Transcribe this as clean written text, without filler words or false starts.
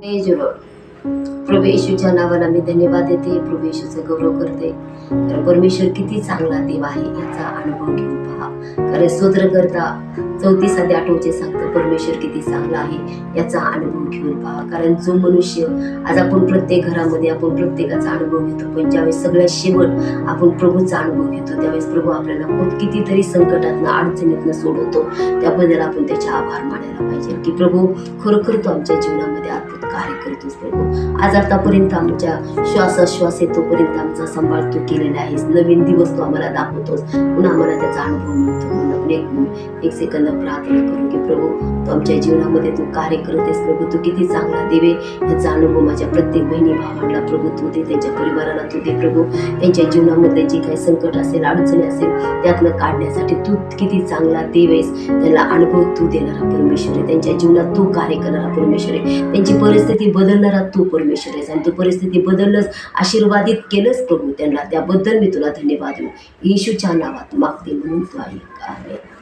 Praise Lord. प्रभू येशूच्या नावाला मी धन्यवाद देते. प्रभू येशूचा गौरव करते. कारण परमेश्वर किती चांगला देव आहे याचा अनुभव घेऊन पहा. कारण स्तोत्र करता 34:8 सांगतं परमेश्वर किती चांगला आहे याचा अनुभव घेऊन पहा. कारण जो मनुष्य आज आपण प्रत्येक घरामध्ये आपण प्रत्येकाचा अनुभव घेतो, पण ज्यावेळेस सगळ्यात शेवट आपण प्रभूचा अनुभव घेतो त्यावेळेस प्रभू आपल्याला कितीतरी संकटातनं अडचणीतनं सोडवतो. त्याबद्दल आपण त्याचे आभार मानायला पाहिजे की प्रभू खरोखर तो आमच्या जीवनामध्ये अद्भुत कार्य करतोस. प्रभू आज आतापर्यंत आमच्या श्वासोश्वास येतोपर्यंत आमचा सांभाळ तू केलेला आहेस. नवीन दिवस तू आम्हाला दाखवतोस, पुन्हा आम्हाला त्याचा अनुभव मिळतो. म्हणून आपण एक सेकंद प्रार्थना करू की प्रभू तू आमच्या जीवनामध्ये तू कार्य करतेस. प्रभू तू किती चांगला देवे याचा अनुभव माझ्या प्रत्येक बहिणी भावांना प्रभू तू दे, त्यांच्या परिवाराला तू दे. प्रभू त्यांच्या जीवनामध्ये जे काही संकट असेल अडचणी असेल त्यातनं काढण्यासाठी तू किती चांगला देव आहेस. त्यांना अनुभव तू देणारा परमेश्वर आहे. त्यांच्या जीवनात तू कार्य करणारा परमेश्वर आहे. त्यांची परिस्थिती बदलणारा तू परमेश्वर आहेस आणि तू परिस्थिती बदललंच, आशीर्वादित केलंच प्रभू त्यांना. त्याबद्दल मी तुला धन्यवाद देऊ. येशूच्या नावात मागते म्हणून तू ऐक. आमेन.